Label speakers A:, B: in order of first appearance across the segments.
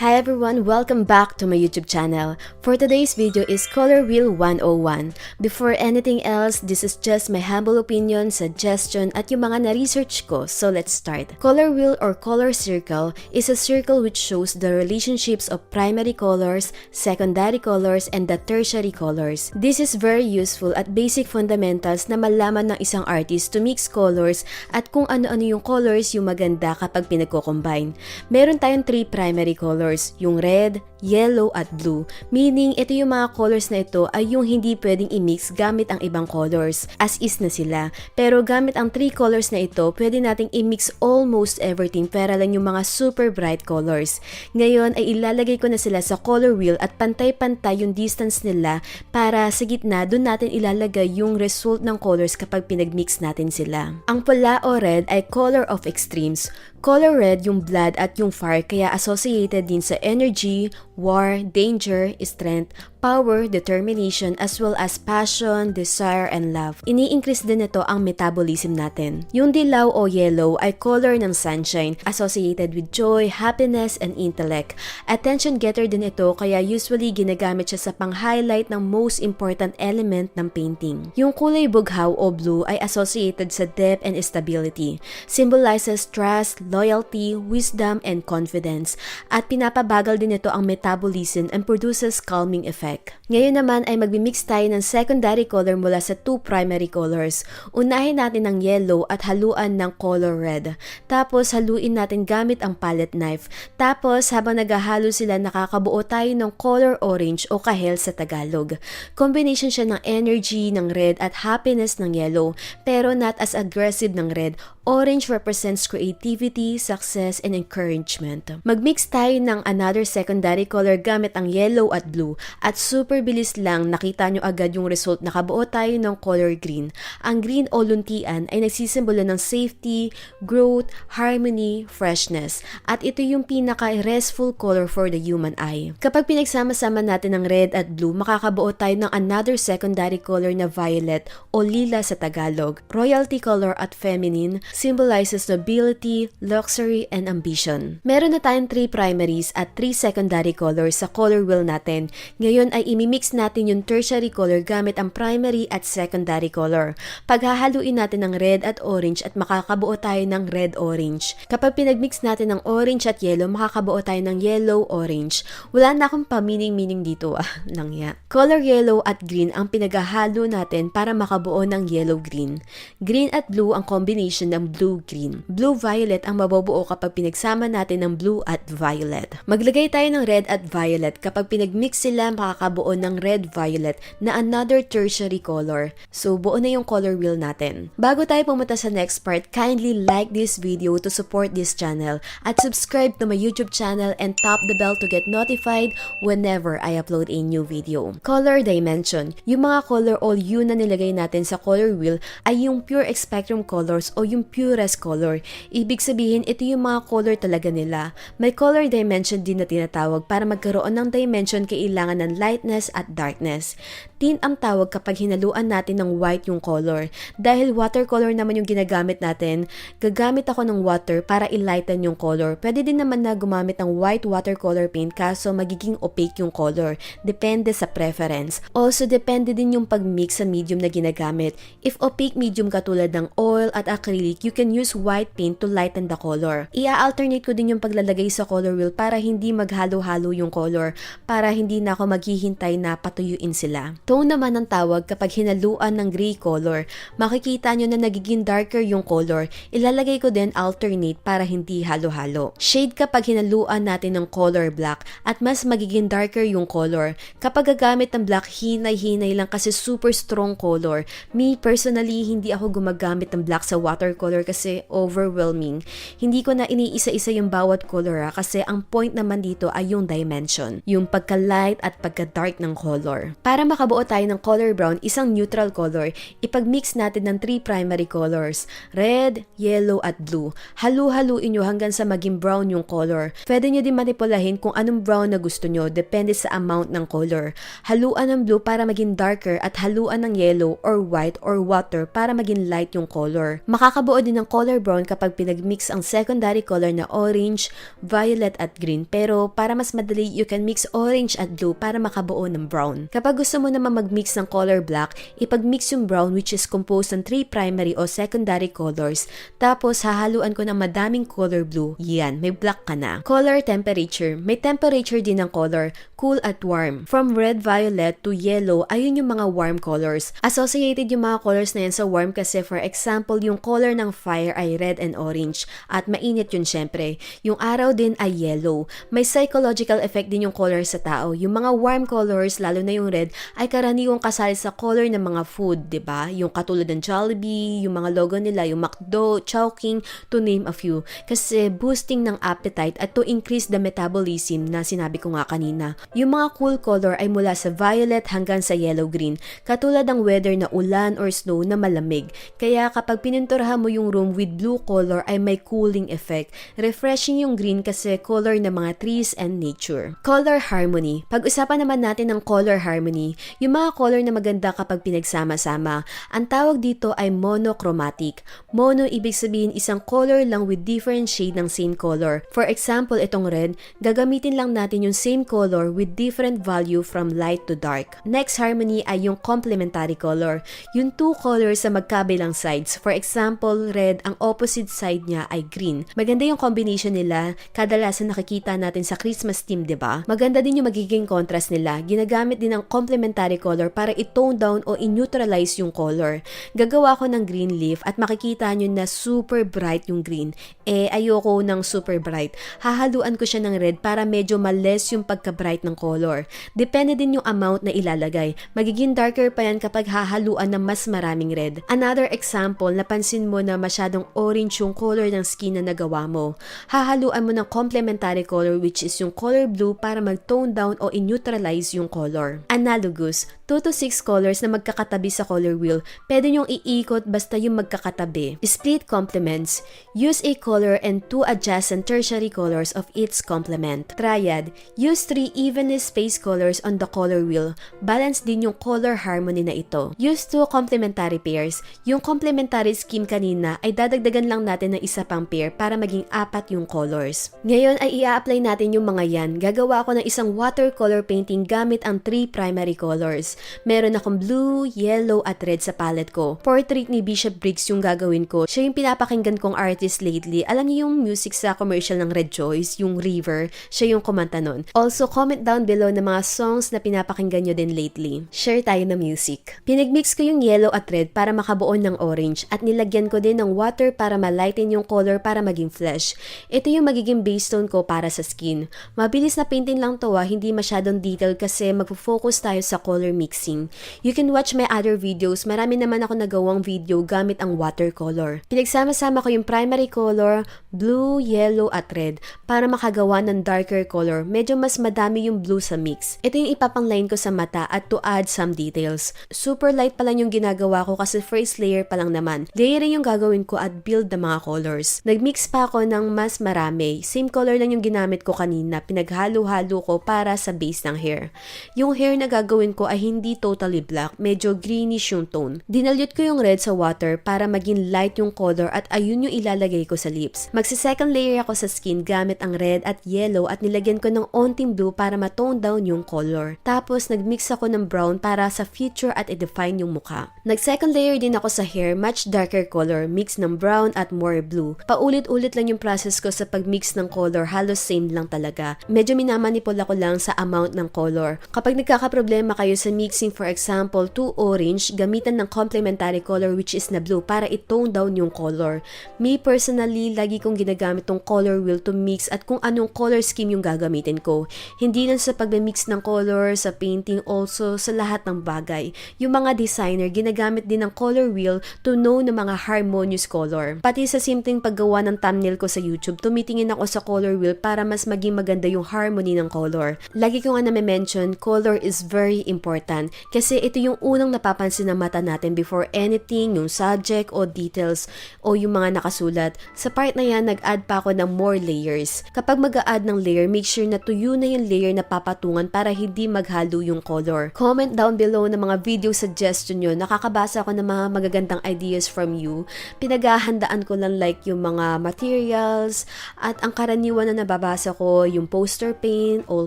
A: Hi everyone, welcome back to my YouTube channel. For today's video is Color Wheel 101. Before anything else, this is just my humble opinion, suggestion, at yung mga na-research ko, so let's start. Color Wheel or Color Circle is a circle which shows the relationships of primary colors, secondary colors, and the tertiary colors. This is very useful at basic fundamentals na malaman ng isang artist to mix colors at kung ano-ano yung colors yung maganda kapag pinagko-combine. Meron tayong 3 primary colors, yung red, yellow, at blue. Meaning, ito yung mga colors na ito ay yung hindi pwedeng i-mix gamit ang ibang colors. As is na sila. Pero gamit ang 3 colors na ito, pwede nating i-mix almost everything para lang yung mga super bright colors. Ngayon ay ilalagay ko na sila sa color wheel at pantay-pantay yung distance nila para sa gitna doon natin ilalagay yung result ng colors kapag pinag-mix natin sila. Ang pula o red ay color of extremes. Color red yung blood at yung fire kaya associated din sa energy, war, danger, strength, power, determination, as well as passion, desire, and love. Ini-increase din ito ang metabolism natin. Yung dilaw o yellow ay color ng sunshine, associated with joy, happiness, and intellect. Attention getter din ito kaya usually ginagamit siya sa pang-highlight ng most important element ng painting. Yung kulay bughaw o blue ay associated sa depth and stability. Symbolizes trust, loyalty, wisdom, and confidence. At pinapabagal din ito ang metabolism and produces calming effect. Ngayon naman ay magmimix tayo ng secondary color mula sa 2 primary colors. Unahin natin ang yellow at haluan ng color red. Tapos haluin natin gamit ang palette knife. Tapos habang naghahalo sila nakakabuo tayo ng color orange o kahel sa Tagalog. Combination siya ng energy ng red at happiness ng yellow pero not as aggressive ng red. Orange represents creativity, success, and encouragement. Magmix tayo ng another secondary color gamit ang yellow at blue at super bilis lang nakita nyo agad yung result nakabuo tayo ng color green. Ang green o luntian ay nagsisimbolo ng safety, growth, harmony, freshness at ito yung pinaka-restful color for the human eye. Kapag pinagsama-sama natin ng red at blue makakabuo tayo ng another secondary color na violet o lila sa Tagalog. Royalty color at feminine symbolizes nobility, luxury, and ambition. Meron na tayong 3 primaries at 3 secondary colors sa color wheel natin. Ngayon ay imimix natin yung tertiary color gamit ang primary at secondary color. Paghahaluin natin ng red at orange at makakabuo tayo ng red-orange. Kapag pinagmix natin ng orange at yellow, makakabuo tayo ng yellow-orange. Wala na akong pamining-mining dito langya. Color yellow at green ang pinaghahalo natin para makabuo ng yellow-green. Green at blue ang combination ng blue-green. Blue-violet ang mabubuo kapag pinagsama natin ng blue at violet. Maglagay tayo ng red at violet. Kapag pinagmix sila, makakabuo ng red-violet na another tertiary color. So, buo na yung color wheel natin. Bago tayo pumunta sa next part, kindly like this video to support this channel at subscribe to my YouTube channel and tap the bell to get notified whenever I upload a new video. Color dimension. Yung mga color o hue na nilagay natin sa color wheel ay yung pure spectrum colors o yung purest color. Ibig sabihin, ito yung mga color talaga nila. May color dimension din na tinatawag para magkaroon ng dimension kailangan ng lightness at darkness. Tint ang tawag kapag hinaluan natin ng white yung color. Dahil watercolor naman yung ginagamit natin, gagamit ako ng water para i-lighten yung color. Pwede din naman na gumamit ng white watercolor paint kaso magiging opaque yung color. Depende sa preference. Also, depende din yung pag-mix sa medium na ginagamit. If opaque medium katulad ng oil at acrylic, you can use white paint to lighten the color. Ia-alternate ko din yung paglalagay sa color wheel para hindi maghalo-halo yung color, para hindi na ako maghihintay na patuyuin sila. Tone naman ang tawag kapag hinaluan ng gray color. Makikita nyo na nagiging darker yung color. Ilalagay ko din alternate para hindi halo-halo. Shade kapag hinaluan natin ng color black at mas magiging darker yung color. Kapag gagamit ng black, hinay-hinay lang kasi super strong color. Me personally, hindi ako gumagamit ng black sa watercolor kasi overwhelming. Hindi ko na iniisa-isa yung bawat color kasi ang point naman dito ay yung dimension. Yung pagka-light at pagka-dark ng color. Para makabuo tayo ng color brown, isang neutral color, ipag-mix natin ng 3 primary colors, red, yellow, at blue. Halu-haluin nyo hanggang sa maging brown yung color. Pwede nyo din manipulahin kung anong brown na gusto nyo, depende sa amount ng color. Haluan ng blue para maging darker at haluan ng yellow or white or water para maging light yung color. Makakabuo din ng color brown kapag pinagmix ang secondary color na orange, violet at green. Pero para mas madali, you can mix orange at blue para makabuo ng brown. Kapag gusto mo naman mag-mix ng color black, ipag-mix yung brown which is composed ng 3 primary o secondary colors. Tapos hahaluan ko ng madaming color blue. Yan, may black ka na. Color temperature. May temperature din ng color, cool at warm. From red, violet to yellow, ayun yung mga warm colors. Associated yung mga colors na yan sa warm kasi for example, yung color ng fire ay red and orange. At mainit yun syempre. Yung araw din ay yellow. May psychological effect din yung color sa tao. Yung mga warm colors, lalo na yung red, ay karaniwang kasali sa color ng mga food, 'di ba? Yung katulad ng Jollibee, yung mga logo nila, yung McDo, Chowking, to name a few. Kasi boosting ng appetite at to increase the metabolism na sinabi ko nga kanina. Yung mga cool color ay mula sa violet hanggang sa yellow-green, katulad ng weather na ulan or snow na malamig. Kaya kapag pininturahan mo yung room with blue color ay may cooling effect. Refreshing yung green kasi color ng mga trees and nature. Color harmony. Pag-usapan naman natin ng color harmony, yung mga color na maganda kapag pinagsama-sama. Ang tawag dito ay monochromatic. Mono ibig sabihin isang color lang with different shade ng same color. For example, itong red, gagamitin lang natin yung same color with different value from light to dark. Next harmony ay yung complementary color. Yung two colors sa magkabilang sides. For example, red, ang opposite side niya ay green. Maganda yung combination nila. Kadalasan nakikita natin sa Christmas theme, 'di ba? Maganda din yung magiging contrast nila. Ginagamit din ang complementary color para i-tone down o i-neutralize yung color. Gagawa ko ng green leaf at makikita nyo na super bright yung green. Ayoko ng super bright. Hahaluan ko siya ng red para medyo ma-less yung pagka-bright ng color. Depende din yung amount na ilalagay. Magiging darker pa yan kapag hahaluan ng mas maraming red. Another example, napansin mo na masyadong orange yung color ng skin na nagawa mo. Hahaluan mo ng complementary color which is yung color blue para mag-tone down o i-neutralize yung color. Analogous, 2 to 6 colors na magkakatabi sa color wheel. Pwede nyong iikot basta yung magkakatabi. Split complements. Use a color and 2 adjacent tertiary colors of its complement. Triad. Use 3 evenly spaced colors on the color wheel. Balance din yung color harmony na ito. Use 2 complementary pairs. Yung complementary scheme kanina ay dadagdagan lang natin ng isa pang pair para maging 4 yung colors. Ngayon ay i-apply natin yung mga yan. Gagawa ako ng isang watercolor painting gamit ang 3 primary colors. Meron akong blue, yellow at red sa palette ko. Portrait ni Bishop Briggs yung gagawin ko. Siya yung pinapakinggan kong artist lately. Alam niyo yung music sa commercial ng Red Choice, yung River, siya yung kumanta nun. Also, comment down below na mga songs na pinapakinggan nyo din lately. Share tayo ng music. Pinagmix ko yung yellow at red para makabuo ng orange at nilagyan ko din ng water para ma-lighten yung color para maging flesh. Ito yung magiging base tone ko para sa skin. Mabilis na painting lang to hindi masyadong detail kasi magpo-focus tayo sa color mixing. You can watch my other videos. Marami naman ako nagawang video gamit ang watercolor. Pinagsama-sama ko yung primary color, blue, yellow at red para makagawa ng darker color. Medyo mas madami yung blue sa mix. Ito yung ipapang-line ko sa mata at to add some details. Super light pa lang yung ginagawa ko kasi first layer pa lang naman. Layering yung gagawin ko at build the mga colors. Nagmix pa ako ng mas marami. Same color lang yung ginamit ko kanina. Pinaghalo-halo ko para sa base ng hair. Yung hair na gagawin ko ay hindi totally black. Medyo greenish yung tone. Dinalyot ko yung red sa water para maging light yung color at ayun yung ilalagay ko sa lips. Magsi-second layer ako sa skin gamit ang red at yellow at nilagyan ko ng onting blue para ma-tone down yung color. Tapos nagmix ako ng brown para sa feature at i-define yung mukha. Nag-second layer din ako sa hair, much darker color, mix ng brown at more blue. Paulit-ulit lang yung process ko sa pag-mix ng color, halos same lang talaga. Medyo minamanipula ko lang sa amount ng color. Kapag nagkakaproblema kayo sa mixing, for example, 2 orange, gamitan ng complementary color which is na blue para i-tone down yung color. Me personally, lagi kong ginagamit tong color wheel to mix at kung anong color scheme yung gagamitin ko. Hindi lang sa pag-mix ng color, sa painting, also sa lahat ng bagay. Yung mga designer, ginagamit din ng color wheel to know ng mga harmonious color. Pati sa simpleng paggawa ng thumbnail ko sa YouTube, tumitingin ako sa color wheel para mas maging maganda yung harmony ng color. Lagi ko nga na-mention, color is very important. important kasi ito yung unang napapansin ng mata natin before anything, yung subject o details o yung mga nakasulat. Sa part na yan, nag-add pa ako ng more layers. Kapag mag-a-add ng layer, make sure na tuyo na yung layer na papatungan para hindi maghalo yung color. Comment down below ng mga video suggestion nyo. Nakakabasa ako ng mga magagandang ideas from you. Pinaghahandaan ko lang like yung mga materials at ang karaniwan na nababasa ko, yung poster paint, oil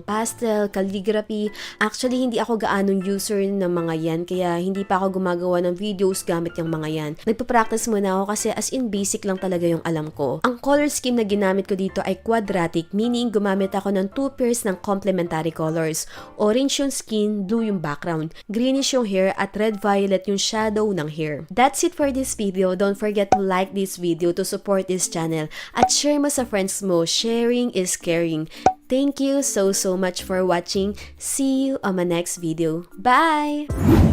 A: pastel, calligraphy. Actually, hindi ako gaanong user ng mga yan kaya hindi pa ako gumagawa ng videos gamit yung mga yan. Nagpa-practice muna ako kasi as in basic lang talaga yung alam ko. Ang color scheme na ginamit ko dito ay quadratic, meaning gumamit ako ng 2 pairs ng complementary colors. Orange yung skin, blue yung background, greenish yung hair at red-violet yung shadow ng hair. That's it for this video. Don't forget to like this video to support this channel at share mo sa friends mo. Sharing is caring. Thank you so much for watching. See you on my next video. Bye!